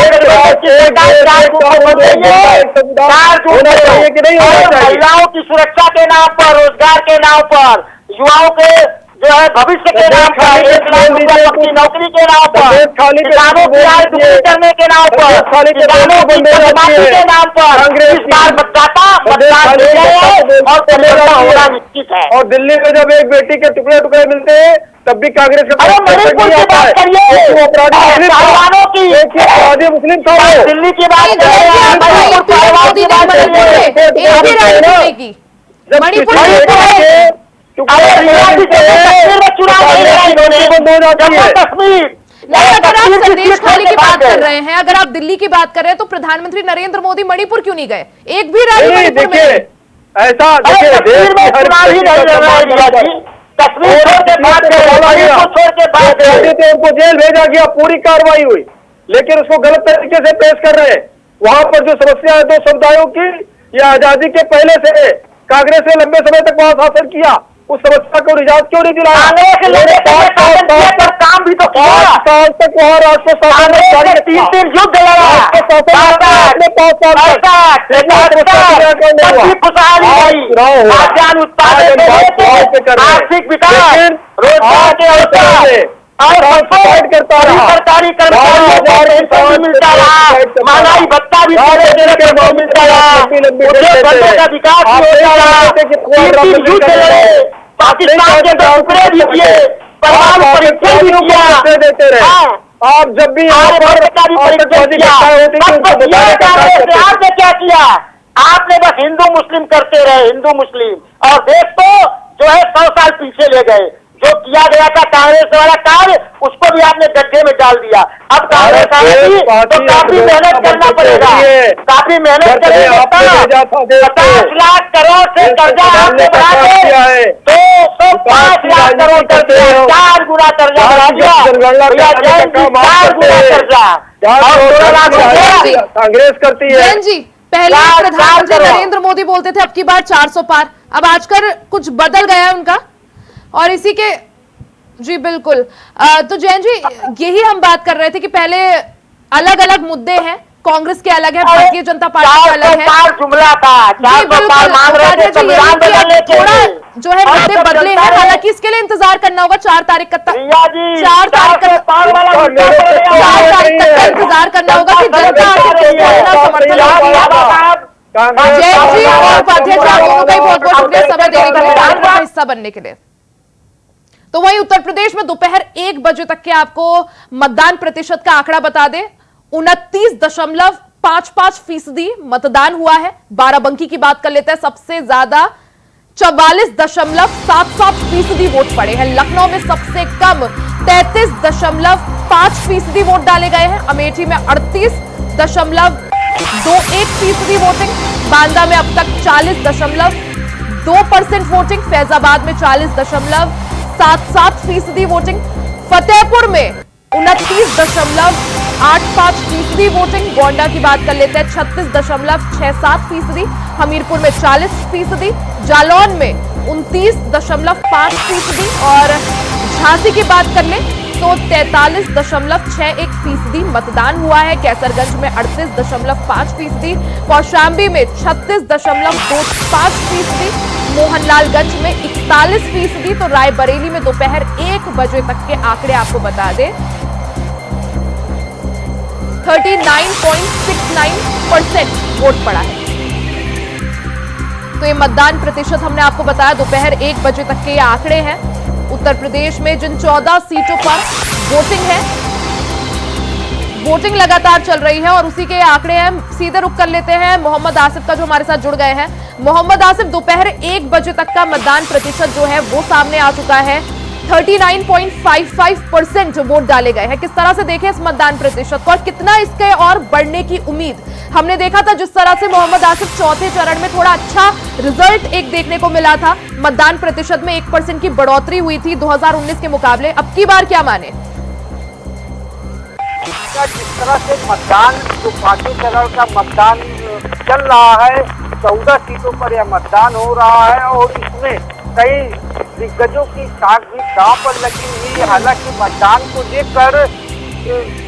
महिलाओं की सुरक्षा के नाम पर, रोजगार के नाम पर, युवाओं के जो है भविष्य के नाम पर, 1 लाख रुपया पक्की नौकरी के नाम पर, किसानों की आय दुगनी करने के नाम पर, किसानों की कर्जमाफी के नाम पर इस बार मतदाता मतदान दे रहे हैं और परिवर्तन होना निश्चित है। और दिल्ली में जब एक बेटी के टुकड़े टुकड़े मिलते हैं तब भी कांग्रेस का अरे मणिपुर की बात करिए, पहलवानों की, अपराधी मुस्लिम था वो। दिल्ली की बात कर रहे हैं, मणिपुर पहलवान की बात कर रहे हैं। मणिपुर चुनाव नहीं लड़ा इन्होंने, जम्मू कश्मीर। अगर आप संदेश खाली की बात कर रहे हैं, अगर आप दिल्ली की बात कर रहे हैं, तो प्रधानमंत्री नरेंद्र मोदी मणिपुर क्यों नहीं गए? एक भी रैली मणिपुर में नहीं। ऐसा कश्मीर में चुनाव ही नहीं लड़ रहा है मीरा जी। कश्मीर छोड़ के बात कर रहे हैं, छोड़ के बात कर रहे हैं। उनको जेल भेजा गया, पूरी कार्रवाई हुई, लेकिन उसको गलत तरीके से पेश कर रहे हैं। वहां पर जो समस्या है 2 समुदायों की, यह आजादी के पहले से कांग्रेस ने लंबे समय तक वहां शासन किया, उस समस्या को निजात क्यों नहीं दिलाया? काम भी तो किया, 5 साल तक वहाँ राष्ट्र शासन 3 युद्ध लड़ा, आर्थिक विकास, रोजगार के अवसर और सरकारी कर्मचारियों को मिलता रहा, महंगाई भत्ता भी मिलता रहा, बंदों का विकास भी होता रहा, 3 युद्ध लड़े, पाकिस्तान के टुकड़े भी किए, परमाणु परीक्षण भी किया। आप जब भी आपने क्या किया? आपने बस हिंदू मुस्लिम करते रहे, हिंदू मुस्लिम, और देश को जो है 100 साल पीछे ले गए। जो किया गया था कांग्रेस वाला कार्य, उसको भी आपने गड्ढे में डाल दिया। अब कांग्रेस आएगी तो काफी मेहनत करना पड़ेगा, काफी मेहनत करेगा। 50 लाख करोड़ से कर्जा आपने बढ़ा के 205 लाख करोड़ कर दिया, 4 गुना कर्जा बढ़ा दिया, 4 गुना कर्जा। कांग्रेस करती है जी। पहले प्रधानमंत्री नरेंद्र मोदी बोलते थे अब की बार 400 पार, अब आजकल कुछ बदल गया है उनका, और इसी के जी बिल्कुल। तो जैन जी, यही हम बात कर रहे थे कि पहले अलग अलग मुद्दे हैं, कांग्रेस के अलग है, भारतीय जनता पार्टी के अलग है। जुमला था, 400 पार मांग रहे थे, संविधान बदलने के लिए जो है मुद्दे बदले हैं, हालांकि इसके लिए इंतजार करना होगा 4 तारीख तक। 4 तारीख तक इंतजार करना होगा कि जनता समर्थन। जैन जी और उपाध्यक्ष, आप दोनों का बहुत बहुत शुक्रिया समय देने के लिए, कार्यक्रम का हिस्सा बनने के लिए। तो वहीं उत्तर प्रदेश में दोपहर 1 बजे तक के आपको मतदान प्रतिशत का आंकड़ा बता दें, 29.55% मतदान हुआ है। बाराबंकी की बात कर लेते हैं, सबसे ज्यादा 44.77% वोट पड़े हैं। लखनऊ में सबसे कम 33.5% वोट डाले गए हैं। अमेठी में 38.21% वोटिंग। बांदा में अब तक 40.2% वोटिंग। फैजाबाद में 40.77% वोटिंग। फतेहपुर में 29.85% वोटिंग। गोंडा की बात कर लेते हैं, 36.67%। हमीरपुर में 40%। जालौन में 29.5%। और झांसी की बात कर ले तो 43.61% मतदान हुआ है। कैसरगंज में 38.5%। कौशाम्बी में 36.25%। मोहनलालगंज में 41%। तो रायबरेली में दोपहर 1 बजे तक के आंकड़े आपको बता दें, 39.69% वोट पड़ा है। तो ये मतदान प्रतिशत हमने आपको बताया, दोपहर 1 बजे तक के ये आंकड़े हैं। उत्तर प्रदेश में जिन 14 सीटों पर वोटिंग है, वोटिंग लगातार चल रही है और उसी के आंकड़े हैं। सीधे रुक कर लेते हैं मोहम्मद आसिफ का, जो हमारे साथ जुड़ गए हैं। मोहम्मद आसिफ, दोपहर 1 बजे तक का मतदान प्रतिशत जो है वो सामने आ चुका है। 39.55% वोट डाले गए हैं। किस तरह से देखें इस मतदान प्रतिशत को और कितना इसके और बढ़ने की उम्मीद? हमने देखा था जिस तरह से मोहम्मद आसिफ चौथे चरण में थोड़ा अच्छा रिजल्ट एक देखने को मिला था, मतदान प्रतिशत में 1% की बढ़ोतरी हुई थी 2019 के मुकाबले। अब की बार क्या माने? जिस तरह से मतदान, जो 5वें चरण का मतदान चल रहा है, 14 सीटों पर यह मतदान हो रहा है और इसमें कई दिग्गजों की साख भी दांव पर लगी हुई है। हालांकि मतदान को लेकर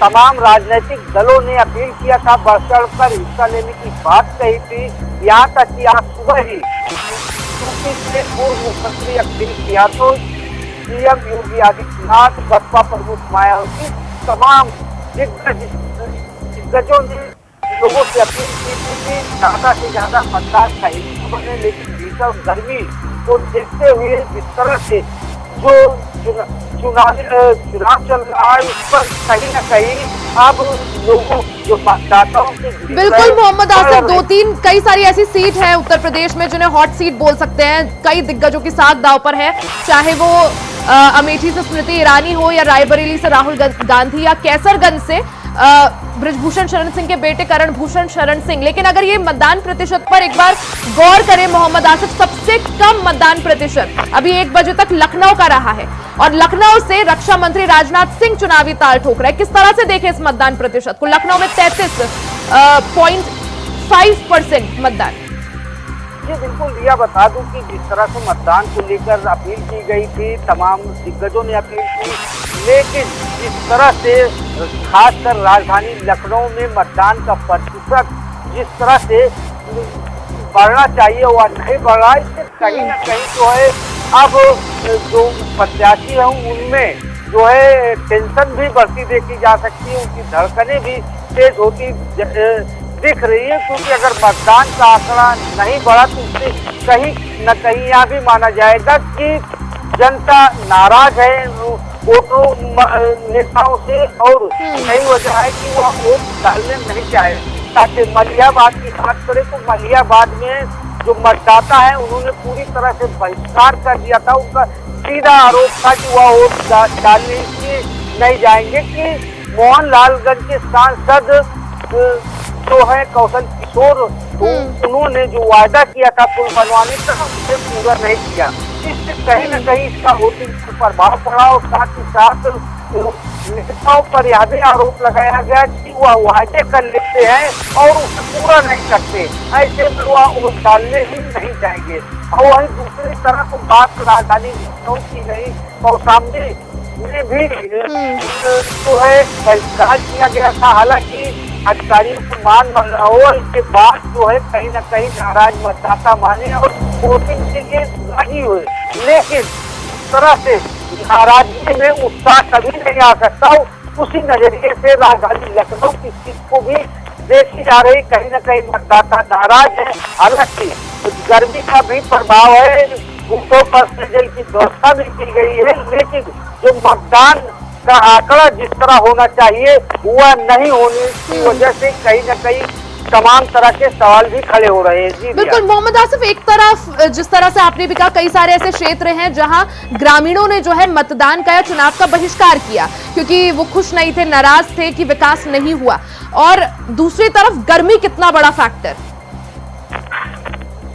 तमाम राजनीतिक दलों ने अपील किया था, बढ़ चढ़ कर हिस्सा लेने की बात कही थी। यहाँ तक कि आज सुबह ही यूपी से पूर्व मुख्यमंत्री अखिलेश यादव सीएम योगी आदित्यनाथ, बसपा प्रमुख मायावती, तमाम दिग्गजों ने लोगों से अपील की थी कि ज्यादा से ज्यादा मतदान का हिस्सा बने, लेकिन भीषण गर्मी को देखते हुए जिस तरह से जो चुनाव चल रहा है उस पर कहीं न कहीं अब लोगों जो मतदाताओं के बिल्कुल मोहम्मद आसिफ, कई सारी ऐसी सीट है उत्तर प्रदेश में जिन्हें हॉट सीट बोल सकते हैं। कई दिग्गजों की साख दांव पर है, चाहे वो अमेठी से स्मृति ईरानी हो या रायबरेली से राहुल गांधी या कैसरगंज से ब्रिजभूषण शरण सिंह के बेटे करण भूषण शरण सिंह। लेकिन अगर ये मतदान प्रतिशत पर एक बार गौर करें मोहम्मद आसिफ, सबसे कम मतदान प्रतिशत अभी 1 बजे तक लखनऊ का रहा है और लखनऊ से रक्षा मंत्री राजनाथ सिंह चुनावी ताल ठोक रहे हैं। किस तरह से देखें इस मतदान प्रतिशत को? लखनऊ में 33.5% मतदान। जी बिल्कुल रिया, बता दूं कि जिस तरह से मतदान को लेकर अपील की गई थी, तमाम दिग्गजों ने अपील की, लेकिन जिस तरह से खासकर राजधानी लखनऊ में मतदान का प्रतिशत जिस तरह से बढ़ना चाहिए वह नहीं बढ़ रहा, इससे कहीं न कहीं जो है अब जो प्रत्याशी है उनमें जो है टेंशन भी बढ़ती देखी जा सकती है, उनकी धड़कनें भी तेज होती दिख रही है, क्योंकि अगर मतदान का आंकड़ा नहीं बढ़ा तो उससे कहीं न कहीं यह भी माना जाएगा कि जनता नाराज है वोटरों नेताओं से और यही वजह है कि वह वोट डालने नहीं चाहे। ताकि मलियाबाद की बात करें तो मलियाबाद में जो मतदाता है उन्होंने पूरी तरह से बहिष्कार कर दिया था। उनका सीधा आरोप था कि वह वोट डालने के नहीं जाएंगे, कि मोहनलालगंज के सांसद जो है कौशल किशोर, उन्होंने जो वायदा किया था पुल बनवाने का उसे पूरा नहीं किया। इससे कहीं न कहीं इसका वोटिंग पर प्रभाव पड़ा और साथ ही साथ नेताओं पर यह भी आरोप लगाया गया कि वह वायदे कर लेते हैं और उसे पूरा नहीं करते, ऐसे में वह वोट डालने ही नहीं जाएंगे। और वहीं दूसरी तरफ बात राजधानी लखनऊ की रही और सामने में भी जो है बहिष्कार किया गया था। हालांकि अधिकारियों को मान और इसके बाद जो है कहीं न कहीं नाराज मतदाता माने और वोटिंग के लिए राजी हुए, लेकिन इस तरह से नाराजगी में उत्साह कभी नहीं आ सकता। उसी नजरिए से राजधानी लखनऊ की सीट को भी देखी जा रही, कहीं न कहीं मतदाता नाराज है। हालांकि गर्मी का भी प्रभाव है, बूथों पर पेयजल की व्यवस्था भी की गई है, लेकिन जो मतदान का आंकड़ा जिस तरह होना चाहिए वह नहीं होने की वजह से कहीं न कहीं तमाम तरह के सवाल भी खड़े हो रहे हैं। जी बिल्कुल मोहम्मद आसिफ, एक तरफ जिस तरह से आपने भी कहा कई सारे ऐसे क्षेत्र हैं जहां ग्रामीणों ने जो है मतदान का या चुनाव का बहिष्कार किया क्योंकि वो खुश नहीं थे, नाराज थे कि विकास नहीं हुआ, और दूसरी तरफ गर्मी कितना बड़ा फैक्टर।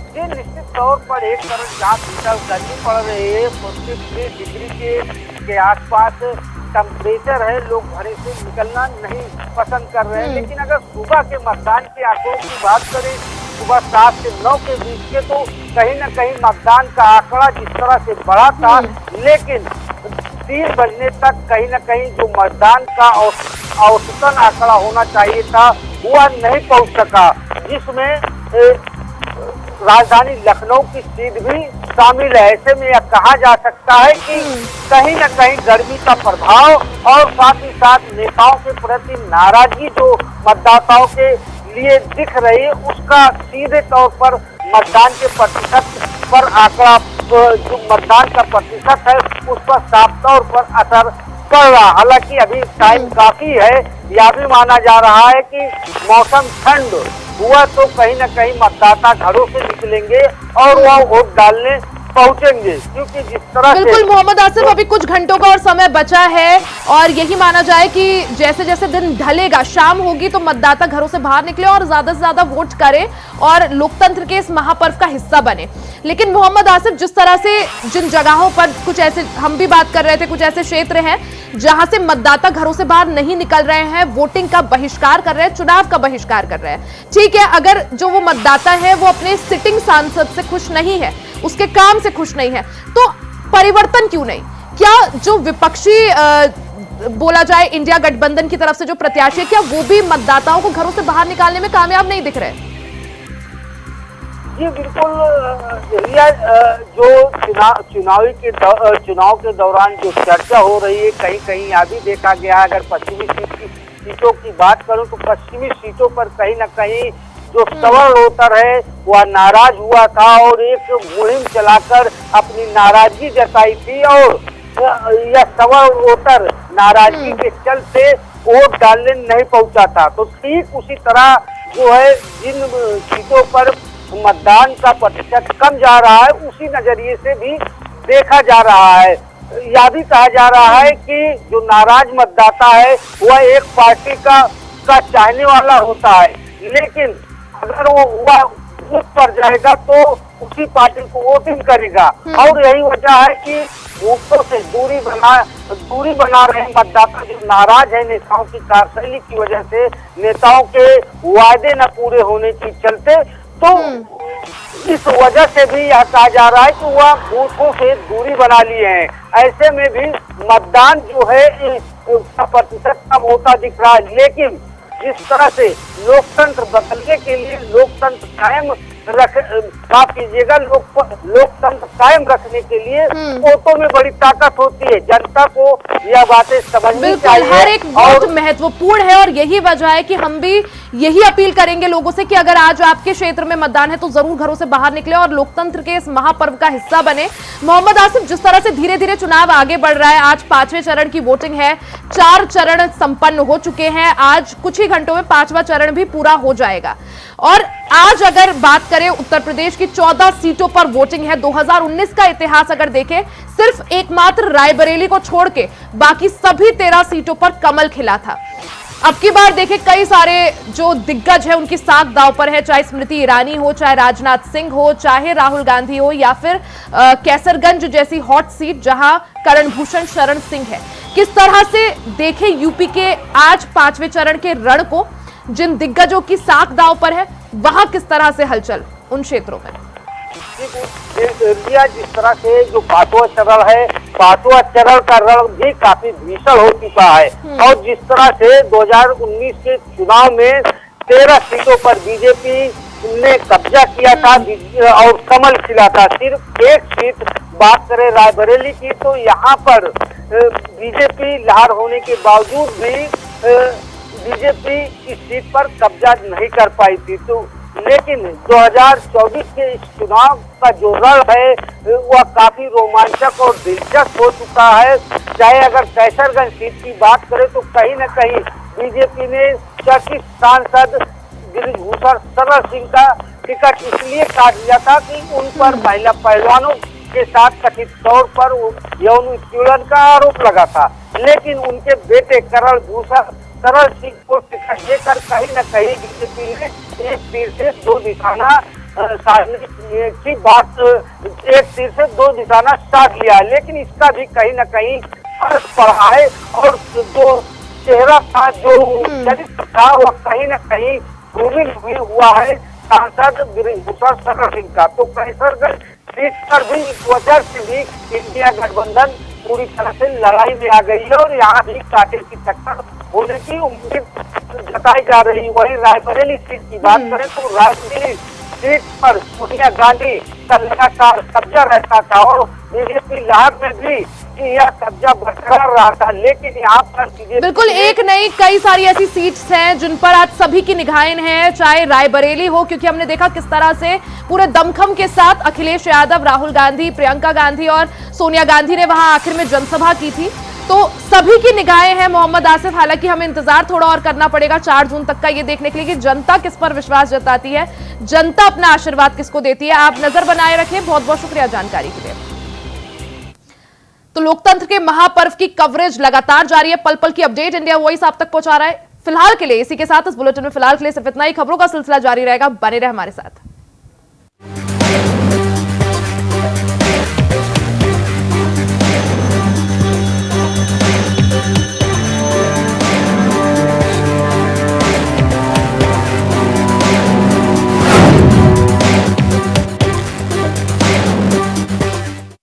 जी निश्चित तौर पर एक तरफ जहाँ भीतर गर्मी पड़ रही है, 43 डिग्री के आसपास टेम्परेचर है, लोग घरे से निकलना नहीं पसंद कर रहे हैं। लेकिन अगर सुबह के मतदान के आंकड़ों की बात करें, सुबह 7 से 9 के बीच के, तो कहीं न कहीं मतदान का आंकड़ा जिस तरह से बढ़ा था, लेकिन 3 बजने तक कहीं न कहीं जो मतदान का औसतन आंकड़ा होना चाहिए था वह नहीं पहुंच सका, जिसमें राजधानी लखनऊ की सीट भी शामिल है। ऐसे में यह कहा जा सकता है कि कहीं न कहीं गर्मी का प्रभाव और साथ ही साथ नेताओं के प्रति नाराजगी जो मतदाताओं के लिए दिख रही है, उसका सीधे तौर पर मतदान के प्रतिशत पर आंकड़ा, जो मतदान का प्रतिशत है उस पर साफ तौर पर असर पड़ रहा। हालांकि अभी टाइम काफी है, यह भी माना जा रहा है कि मौसम ठंड हुआ तो कहीं न कहीं मतदाता घरों से निकलेंगे और वह वोट डालने पहुंचेंगे, क्योंकि जिस तरह बिल्कुल मोहम्मद आसिफ, अभी कुछ घंटों का और समय बचा है और यही माना जाए कि जैसे जैसे दिन ढलेगा, शाम होगी तो मतदाता घरों से बाहर निकले और ज्यादा से ज्यादा वोट करें और लोकतंत्र के इस महापर्व का हिस्सा बने। लेकिन मोहम्मद आसिफ, जिस तरह से जिन जगहों पर कुछ ऐसे हम भी बात कर रहे थे, कुछ ऐसे क्षेत्र हैं जहां से मतदाता घरों से बाहर नहीं निकल रहे हैं, वोटिंग का बहिष्कार कर रहे हैं, चुनाव का बहिष्कार कर रहे हैं। ठीक है, अगर जो वो मतदाता है वो अपने सिटिंग सांसद से खुश नहीं है, उसके काम से खुश नहीं है, तो परिवर्तन क्यों नहीं? क्या जो विपक्षी बोला जाए इंडिया गठबंधन की तरफ से जो प्रत्याशी है, क्या वो भी मतदाताओं को घरों से बाहर निकालने में कामयाब नहीं दिख रहे? जी बिल्कुल रिया, जो चुनाव के दौरान जो चर्चा हो रही है, कहीं कहीं यह भी देखा गया, अगर पश्चिमी सीटों की बात करूं तो पश्चिमी सीटों पर कहीं न कहीं जो सवर्ण वोटर है वह नाराज हुआ था और एक मुहिम चलाकर अपनी नाराजगी जताई थी, और यह सवर्ण वोटर नाराजगी के चलते वोट डालने नहीं पहुंचा था। तो ठीक उसी तरह जो है जिन सीटों पर मतदान का प्रतिशत कम जा रहा है, उसी नजरिए से भी देखा जा रहा है। यह भी कहा जा रहा है कि जो नाराज मतदाता है वह एक पार्टी का चाहने वाला होता है, लेकिन अगर वो बूथ पर जाएगा तो उसी पार्टी को वोटिंग करेगा। और यही वजह है कि वोटों से दूरी बना रहे मतदाता जो नाराज है नेताओं की कार्यशैली की वजह से, नेताओं के वायदे न पूरे होने के चलते। तो इस वजह से भी यह कहा जा रहा है कि वह बूथों से दूरी बना लिए हैं। ऐसे में भी मतदान जो है उसका प्रतिशत कम होता दिख रहा है, लेकिन जिस तरह से लोकतंत्र बदलने के लिए लोकतंत्र कायम लोकतंत्र कायम रखने के लिए वोटों में बड़ी ताकत होती है। जनता को यह बातें समझनी चाहिए। हर एक वोट महत्वपूर्ण है और यही वजह है कि हम भी यही अपील करेंगे लोगों से कि अगर आज आपके क्षेत्र में मतदान है तो जरूर घरों से बाहर निकले और लोकतंत्र के इस महापर्व का हिस्सा बने। मोहम्मद आसिफ, जिस तरह से धीरे धीरे चुनाव आगे बढ़ रहा है, आज 5वें चरण की वोटिंग है, 4 चरण संपन्न हो चुके हैं, आज कुछ ही घंटों में 5वां चरण भी पूरा हो जाएगा। और आज अगर बात करें उत्तर प्रदेश की 14 सीटों पर वोटिंग है। 2019 का इतिहास अगर देखें, सिर्फ एकमात्र रायबरेली को छोड़ के बाकी सभी 13 सीटों पर कमल खिला था। अब की बार देखें, कई सारे जो दिग्गज है उनकी साख दांव पर है, चाहे स्मृति ईरानी हो, चाहे राजनाथ सिंह हो, चाहे राहुल गांधी हो, या फिर कैसरगंज जैसी हॉट सीट जहां करणभूषण शरण सिंह है। किस तरह से देखें यूपी के आज 5वें चरण के रण को, जिन दिग्गजों की साख दांव पर है, वहां किस तरह से हलचल उन क्षेत्रों में? जिस तरह से जो 5वां चरण है, 5वां चरण का रण भी काफी भीषण हो चुका है। और जिस तरह से 2019 के चुनाव में 13 सीटों पर बीजेपी ने कब्जा किया था और कमल खिला था। सिर्फ एक सीट बात करें रायबरेली की, तो यहाँ पर बीजेपी लहर होने के बावजूद भी बीजेपी इस सीट पर कब्जा नहीं कर पाई थी। तो लेकिन 2024 के इस चुनाव का जो रण है वह काफी रोमांचक और दिलचस्प हो चुका है। चाहे अगर कैसरगंज सीट की बात करें तो कहीं न कहीं बीजेपी ने चर्चित सांसद गिरिभूषण शरण सिंह का टिकट इसलिए काट लिया था कि उन पर महिला पहलवानों के साथ कथित तौर पर यौन उत्पीड़न का आरोप लगा था। लेकिन उनके बेटे करणभूषण शरण सिंह को टिकट देकर कहीं न कहीं बीजेपी ने एक तीर से दो निशाना की बात, एक तीर से दो निशाना साध लिया। लेकिन इसका भी कहीं न कहीं फर्क पड़ा है और जो चेहरा था, जो चरित्र था, वह कहीं न कहीं धूमिल भी हुआ है सांसद गिरिभूषण शरण सिंह का। तो कैसरगंज सीट पर भी इस वजह से भी इंडिया गठबंधन पूरी तरह से लड़ाई में आ गई है और यहाँ भी कांटे की टक्कर होने की उम्मीद जताई जा रही है। वही रायबरेली सीट की बात करें तो रायबरेली सीट पर सोनिया गांधी का लगातार कब्जा रहता था और बीजेपी लहर में भी यह कब्जा बरकरार रहा था। लेकिन यहाँ पर बिल्कुल एक नहीं, कई सारी ऐसी सीट्स हैं जिन पर आज सभी की निगाहें हैं, चाहे रायबरेली हो, क्योंकि हमने देखा किस तरह से पूरे दमखम के साथ अखिलेश यादव, राहुल गांधी, प्रियंका गांधी और सोनिया गांधी ने वहां आखिर में जनसभा की थी। तो सभी की निगाहें हैं मोहम्मद आसिफ। हालांकि हमें इंतजार थोड़ा और करना पड़ेगा 4 जून तक का, ये देखने के लिए कि जनता किस पर विश्वास जताती है, जनता अपना आशीर्वाद किसको देती है। आप नजर बनाए रखें। बहुत बहुत शुक्रिया जानकारी के लिए। तो लोकतंत्र के महापर्व की कवरेज लगातार जारी है, पल पल की अपडेट इंडिया वॉइस आप तक पहुंचा रहा है। फिलहाल के लिए इसी के साथ इस बुलेटिन में फिलहाल के लिए सिर्फ इतना ही। खबरों का सिलसिला जारी रहेगा, बने रहे हमारे साथ।